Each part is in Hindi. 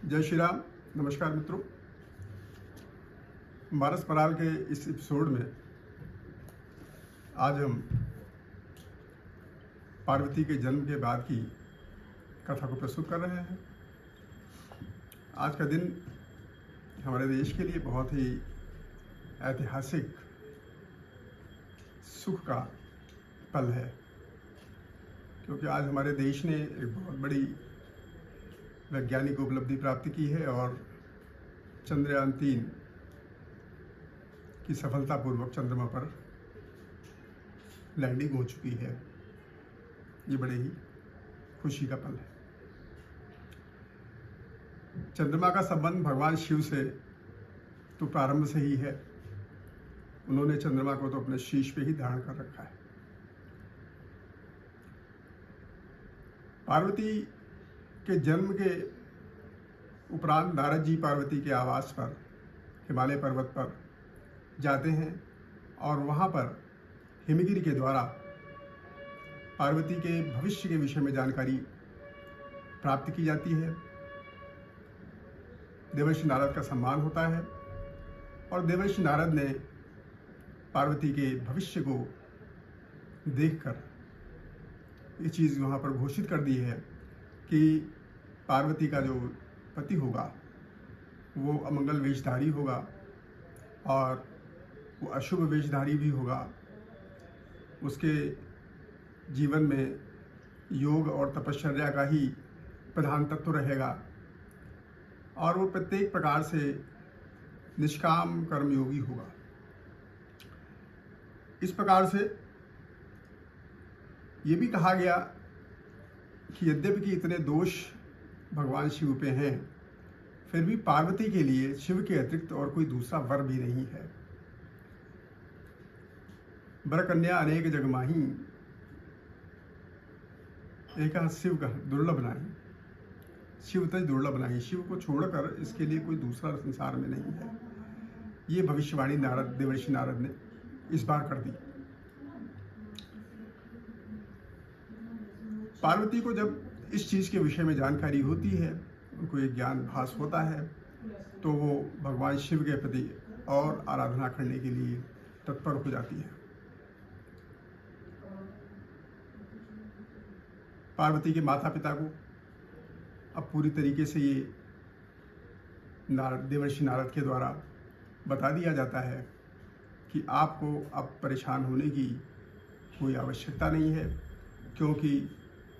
जय श्री राम। नमस्कार मित्रों, मानस पराल के इस एपिसोड में आज हम पार्वती के जन्म के बाद की कथा को प्रस्तुत कर रहे हैं। आज का दिन हमारे देश के लिए बहुत ही ऐतिहासिक सुख का पल है, क्योंकि आज हमारे देश ने एक बहुत बड़ी वैज्ञानिक उपलब्धि प्राप्त की है और चंद्रयान-3 की सफलतापूर्वक चंद्रमा पर लैंडिंग हो चुकी है। ये बड़े ही खुशी का पल है। चंद्रमा का संबंध भगवान शिव से तो प्रारंभ से ही है। उन्होंने चंद्रमा को तो अपने शीश पे ही धारण कर रखा है। पार्वती के जन्म के उपरांत नारद जी पार्वती के आवास पर हिमालय पर्वत पर जाते हैं और वहाँ पर हिमगिरी के द्वारा पार्वती के भविष्य के विषय में जानकारी प्राप्त की जाती है। देवर्षि नारद का सम्मान होता है और देवर्षि नारद ने पार्वती के भविष्य को देखकर ये चीज़ वहाँ पर घोषित कर दी है कि पार्वती का जो पति होगा वो अमंगल वेशधारी होगा और वो अशुभ वेशधारी भी होगा। उसके जीवन में योग और तपश्चर्या का ही प्रधान तत्व रहेगा और वो प्रत्येक प्रकार से निष्काम कर्मयोगी होगा। इस प्रकार से ये भी कहा गया कि यद्यपि कि इतने दोष भगवान शिव पे हैं, फिर भी पार्वती के लिए शिव के अतिरिक्त और कोई दूसरा वर भी नहीं है। वर कन्या अनेक जग माही, एक शिव का दुर्लभ नहीं, शिव तज दुर्लभ नहीं। शिव को छोड़कर इसके लिए कोई दूसरा संसार में नहीं है। ये भविष्यवाणी नारद, देवर्षि नारद ने इस बार कर दी। पार्वती को जब इस चीज़ के विषय में जानकारी होती है, उनको एक ज्ञान भास होता है, तो वो भगवान शिव के प्रति और आराधना करने के लिए तत्पर हो जाती है। पार्वती के माता पिता को अब पूरी तरीके से ये देवर्षि नारद के द्वारा बता दिया जाता है कि आपको अब परेशान होने की कोई आवश्यकता नहीं है, क्योंकि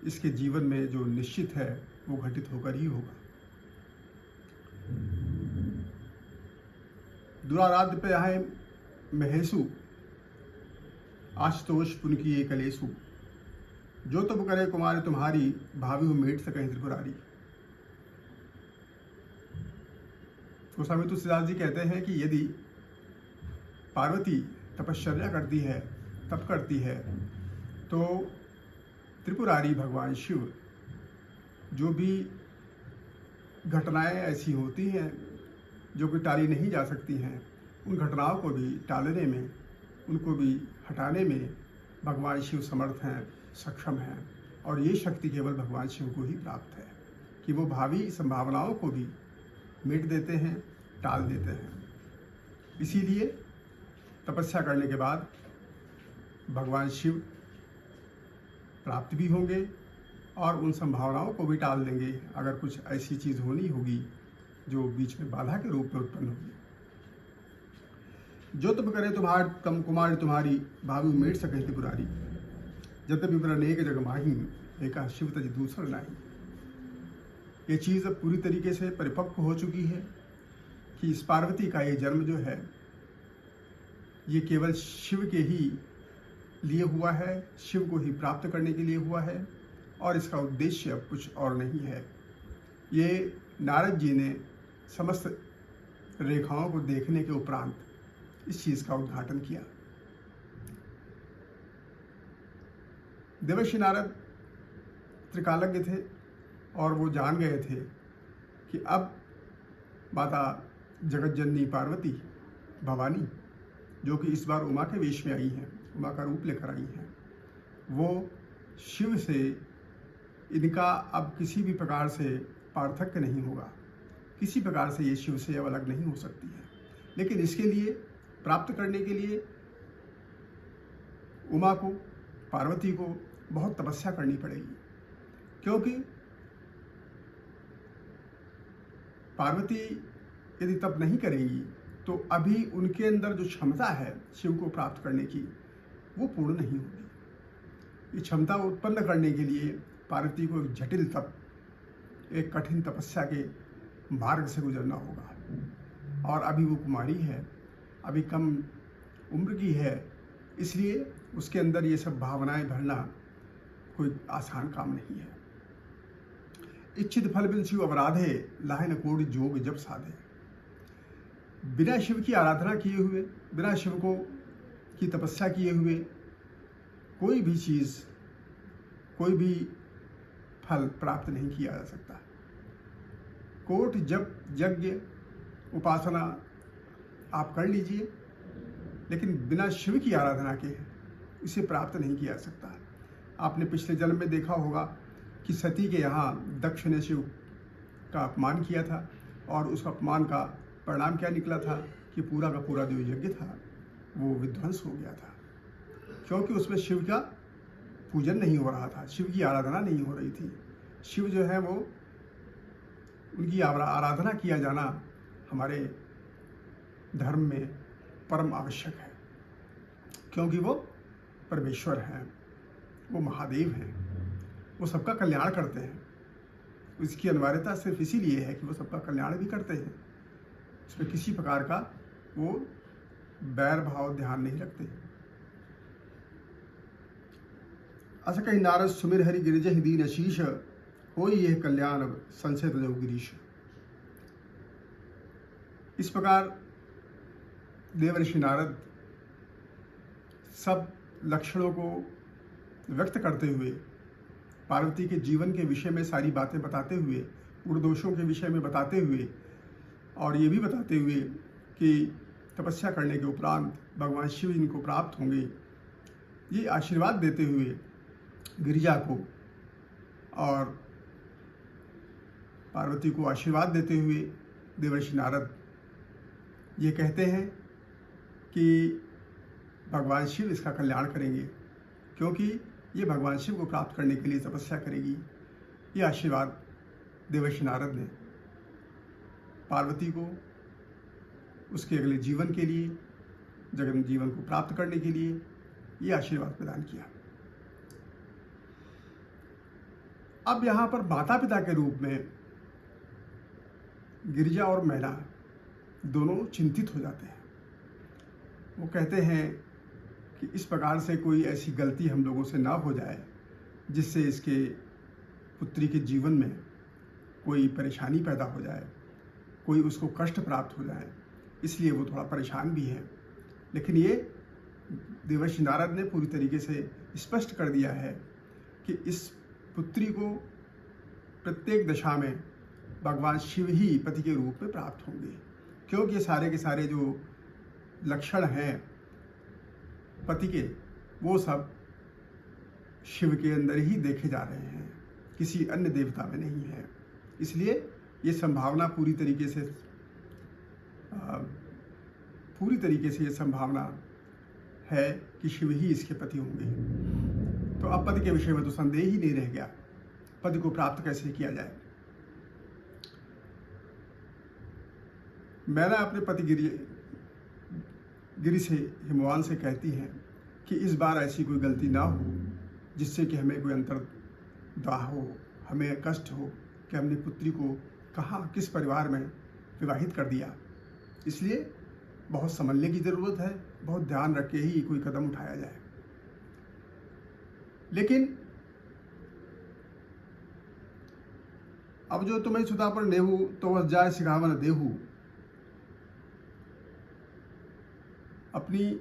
इसके जीवन में जो निश्चित है वो घटित होकर ही होगा। दुराराध्य पे आए महेशु, आशुतोष पुन की कलेसु, जो तब करे कुमारी तुम्हारी, भावी हो मेट सकें त्रिपुरारी। गोस्वामी तुलसीदास जी कहते हैं कि यदि पार्वती तपश्चर्या करती है, तप करती है, तो त्रिपुरारी भगवान शिव जो भी घटनाएं ऐसी होती हैं जो कि टाली नहीं जा सकती हैं, उन घटनाओं को भी टालने में, उनको भी हटाने में भगवान शिव समर्थ हैं, सक्षम हैं। और ये शक्ति केवल भगवान शिव को ही प्राप्त है कि वो भावी संभावनाओं को भी मिट देते हैं, टाल देते हैं। इसीलिए तपस्या करने के बाद भगवान शिव प्राप्त भी होंगे और उन संभावनाओं को भी टाल देंगे अगर कुछ ऐसी चीज़ होनी होगी जो बीच में बाधा के रूप में उत्पन्न होगी। जो तब करे तुम्हार कुमारी तुम्हारी, भावी मेट सके त्रिपुरारी, जब भी अनेक जग माही, एका शिव तज दूसर नाही। ये चीज़ अब पूरी तरीके से परिपक्व हो चुकी है कि इस पार्वती का ये जन्म जो है ये केवल शिव के ही लिए हुआ है, शिव को ही प्राप्त करने के लिए हुआ है और इसका उद्देश्य अब कुछ और नहीं है। ये नारद जी ने समस्त रेखाओं को देखने के उपरांत इस चीज़ का उद्घाटन किया। देवर्षि नारद त्रिकालज्ञ थे और वो जान गए थे कि अब माता जगतजननी पार्वती भवानी, जो कि इस बार उमा के वेश में आई हैं, उमा का रूप लेकर आई हैं, वो शिव से इनका अब किसी भी प्रकार से पार्थक्य नहीं होगा। किसी प्रकार से ये शिव से अब अलग नहीं हो सकती है। लेकिन इसके लिए, प्राप्त करने के लिए उमा को, पार्वती को बहुत तपस्या करनी पड़ेगी, क्योंकि पार्वती यदि तप नहीं करेगी तो अभी उनके अंदर जो क्षमता है शिव को प्राप्त करने की, वो पूर्ण नहीं होगी। ये क्षमता उत्पन्न करने के लिए पार्वती को एक जटिल तप, एक कठिन तपस्या के मार्ग से गुजरना होगा। और अभी वो कुमारी है, अभी कम उम्र की है, इसलिए उसके अंदर ये सब भावनाएं भरना कोई आसान काम नहीं है। इच्छित फल बिन शिव अपराधे, लाहे न कोटि जोग जब साधे। बिना शिव की आराधना किए हुए, बिना शिव को की तपस्या किए हुए कोई भी चीज़, कोई भी फल प्राप्त नहीं किया जा सकता। कोट जप, यज्ञ, उपासना आप कर लीजिए, लेकिन बिना शिव की आराधना के इसे प्राप्त नहीं किया जा सकता। आपने पिछले जन्म में देखा होगा कि सती के यहाँ दक्ष ने शिव का अपमान किया था, और उस अपमान का परिणाम क्या निकला था कि पूरा का पूरा जो यज्ञ था वो विध्वंस हो गया था, क्योंकि उसमें शिव का पूजन नहीं हो रहा था, शिव की आराधना नहीं हो रही थी। शिव जो है वो, उनकी आराधना किया जाना हमारे धर्म में परम आवश्यक है, क्योंकि वो परमेश्वर हैं, वो महादेव हैं, वो सबका कल्याण करते हैं। इसकी अनिवार्यता सिर्फ इसीलिए है कि वो सबका कल्याण भी करते हैं, इसमें किसी प्रकार का वो बैर भाव ध्यान नहीं रखते। अस कही नारद सुमिर हरि गिरिजहि दीन शीश, होई यह कल्याण संशय तजो गिरीश। इस प्रकार देवर्षि नारद सब लक्षणों को व्यक्त करते हुए, पार्वती के जीवन के विषय में सारी बातें बताते हुए, उन दोषों के विषय में बताते हुए, और ये भी बताते हुए कि तपस्या करने के उपरांत भगवान शिव इनको प्राप्त होंगे, ये आशीर्वाद देते हुए गिरिजा को और पार्वती को आशीर्वाद देते हुए देवर्षि नारद ये कहते हैं कि भगवान शिव इसका कल्याण करेंगे, क्योंकि ये भगवान शिव को प्राप्त करने के लिए तपस्या करेगी। ये आशीर्वाद देवर्षि नारद ने पार्वती को उसके अगले जीवन के लिए, जगन जीवन को प्राप्त करने के लिए ये आशीर्वाद प्रदान किया। अब यहाँ पर माता पिता के रूप में गिरिजा और मैना दोनों चिंतित हो जाते हैं। वो कहते हैं कि इस प्रकार से कोई ऐसी गलती हम लोगों से ना हो जाए जिससे इसके पुत्री के जीवन में कोई परेशानी पैदा हो जाए, कोई उसको कष्ट प्राप्त हो जाए, इसलिए वो थोड़ा परेशान भी है। लेकिन ये देवर्षि नारद ने पूरी तरीके से स्पष्ट कर दिया है कि इस पुत्री को प्रत्येक दशा में भगवान शिव ही पति के रूप में प्राप्त होंगे, क्योंकि ये सारे के सारे जो लक्षण हैं पति के, वो सब शिव के अंदर ही देखे जा रहे हैं, किसी अन्य देवता में नहीं है। इसलिए ये संभावना पूरी तरीके से ये संभावना है कि शिव ही इसके पति होंगे। तो अब पति के विषय में तो संदेह ही नहीं रह गया, पति को प्राप्त कैसे किया जाए। मैना अपने पति गिरि से, हिमवान से कहती हैं कि इस बार ऐसी कोई गलती ना हो जिससे कि हमें कोई अंतर्दाह हो, हमें कष्ट हो कि हमने पुत्री को कहाँ किस परिवार में विवाहित कर दिया। इसलिए बहुत समझने की ज़रूरत है, बहुत ध्यान रख के ही कोई कदम उठाया जाए। लेकिन अब जो तुम्हें सुता पर नेहू तो वह जाए सिखावन देहू, अपनी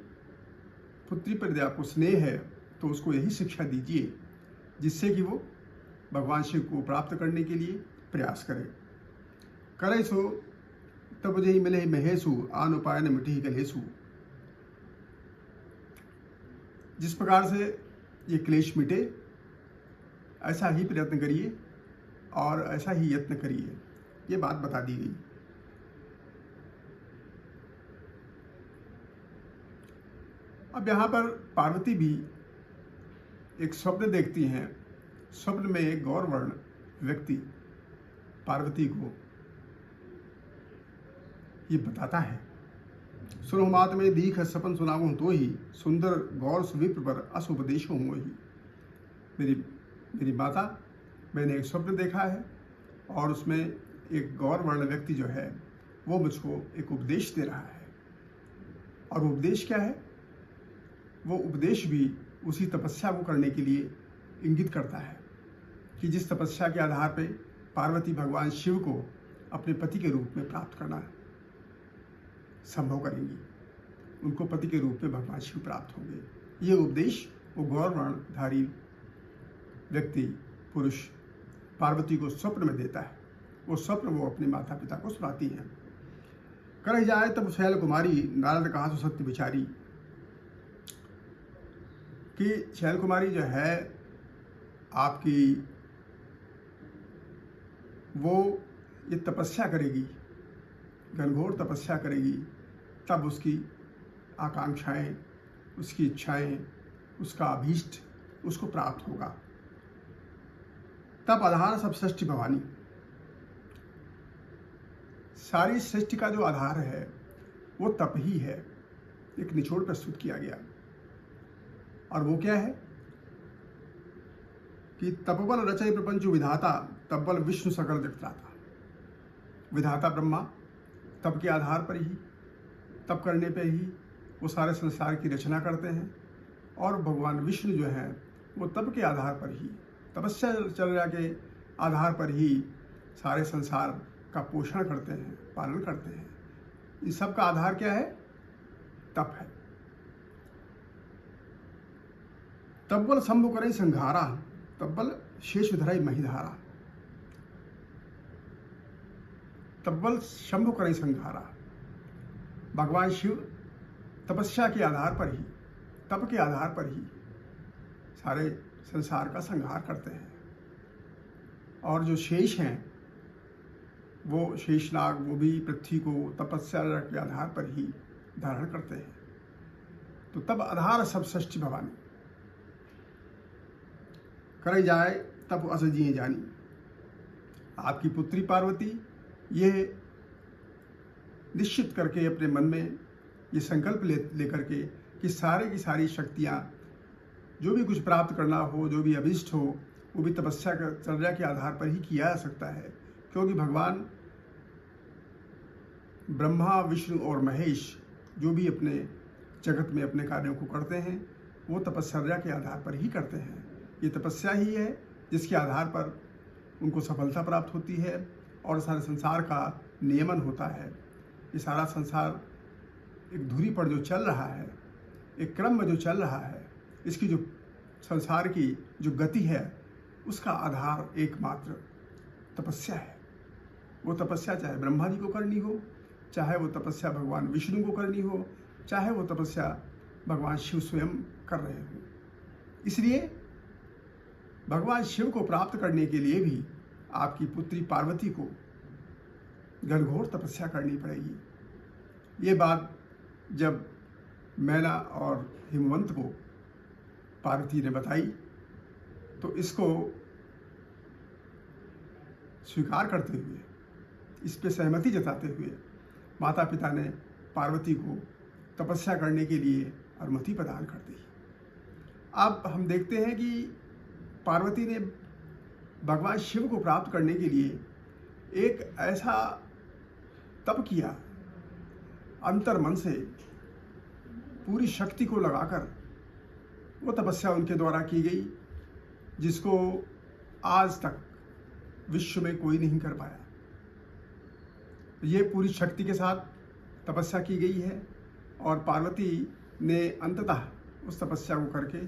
पुत्री पर यदि आपको स्नेह है तो उसको यही शिक्षा दीजिए जिससे कि वो भगवान शिव को प्राप्त करने के लिए प्रयास करे। करे सो तब जही मिले महेशु, आन उपाय न मिटी कलेशु। जिस प्रकार से ये क्लेश मिटे ऐसा ही प्रयत्न करिए और ऐसा ही यत्न करिए, ये बात बता दी गई। अब यहाँ पर पार्वती भी एक स्वप्न देखती हैं। स्वप्न में एक गौरवर्ण व्यक्ति पार्वती को ये बताता है, सुनो मात में दीख सपन सुनाऊं तो ही, सुंदर गौर सुविप्र पर अस उपदेश हूँ ही। मेरी माता, मैंने एक स्वप्न देखा है और उसमें एक गौरवर्ण व्यक्ति जो है वो मुझको एक उपदेश दे रहा है। और वो उपदेश क्या है? वो उपदेश भी उसी तपस्या को करने के लिए इंगित करता है कि जिस तपस्या के आधार पे पार्वती भगवान शिव को अपने पति के रूप में प्राप्त करना संभव करेंगी, उनको पति के रूप में भगवान शिव प्राप्त होंगे। ये उपदेश वो गौरवर्णधारी व्यक्ति पुरुष पार्वती को स्वप्न में देता है। वो स्वप्न वो अपने माता पिता को सुनाती हैं। कर जाए तब शैल कुमारी, नारद कहा तो सत्य विचारी, कि शैल कुमारी जो है आपकी, वो ये तपस्या करेगी, घनघोर तपस्या करेगी, तब उसकी आकांक्षाएं, उसकी इच्छाएं, उसका अभीष्ट उसको प्राप्त होगा। तब आधार सब सृष्टि भवानी, सारी सृष्टि का जो आधार है वो तप ही है। एक निचोड़ प्रस्तुत किया गया और वो क्या है कि तपबल रचय प्रपंच विधाता, तपबल विष्णु सकल जगत्राता। विधाता ब्रह्मा तप के आधार पर ही, तप करने पे ही वो सारे संसार की रचना करते हैं, और भगवान विष्णु जो हैं वो तप के आधार पर ही, तपस्या चर्या के आधार पर ही सारे संसार का पोषण करते हैं, पालन करते हैं। इन सब का आधार क्या है? तप है। तब्बल शंभु करई संघारा, तब्बल शेष धरई महिधारा। तब्बल शंभु करई संघारा, भगवान शिव तपस्या के आधार पर ही, तप के आधार पर ही सारे संसार का संहार करते हैं। और जो शेष हैं वो शेषनाग, वो भी पृथ्वी को तपस्या के आधार पर ही धारण करते हैं। तो तब आधार सब सृष्टि भवानी, करे जाए तब अस जिए जानी। आपकी पुत्री पार्वती ये निश्चित करके अपने मन में ये संकल्प लेकर के कि सारे की सारी शक्तियाँ, जो भी कुछ प्राप्त करना हो, जो भी अभिष्ट हो, वो भी तपस्या चर्या के आधार पर ही किया जा सकता है। क्योंकि भगवान ब्रह्मा, विष्णु और महेश जो भी अपने जगत में अपने कार्यों को करते हैं वो तपस्या के आधार पर ही करते हैं। ये तपस्या ही है जिसके आधार पर उनको सफलता प्राप्त होती है और सारे संसार का नियमन होता है। ये सारा संसार एक धुरी पर जो चल रहा है, एक क्रम में जो चल रहा है, इसकी जो संसार की जो गति है उसका आधार एकमात्र तपस्या है। वो तपस्या चाहे ब्रह्मा जी को करनी हो, चाहे वो तपस्या भगवान विष्णु को करनी हो, चाहे वो तपस्या भगवान शिव स्वयं कर रहे हो। इसलिए भगवान शिव को प्राप्त करने के लिए भी आपकी पुत्री पार्वती को घनघोर तपस्या करनी पड़ेगी। ये बात जब मैना और हिमवंत को पार्वती ने बताई तो इसको स्वीकार करते हुए, इस पे सहमति जताते हुए माता पिता ने पार्वती को तपस्या करने के लिए अनुमति प्रदान कर दी। अब हम देखते हैं कि पार्वती ने भगवान शिव को प्राप्त करने के लिए एक ऐसा तप किया, अंतर मन से पूरी शक्ति को लगाकर वो तपस्या उनके द्वारा की गई जिसको आज तक विश्व में कोई नहीं कर पाया। ये पूरी शक्ति के साथ तपस्या की गई है और पार्वती ने अंततः उस तपस्या को करके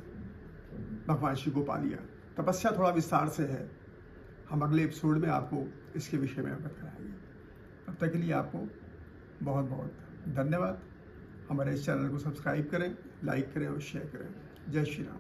भगवान शिव को पा लिया। तपस्या थोड़ा विस्तार से है, हम अगले एपिसोड में आपको इसके विषय में अवगत कराएंगे। तब तक के लिए आपको बहुत बहुत धन्यवाद। हमारे इस चैनल को सब्सक्राइब करें, लाइक करें और शेयर करें। जय श्री राम।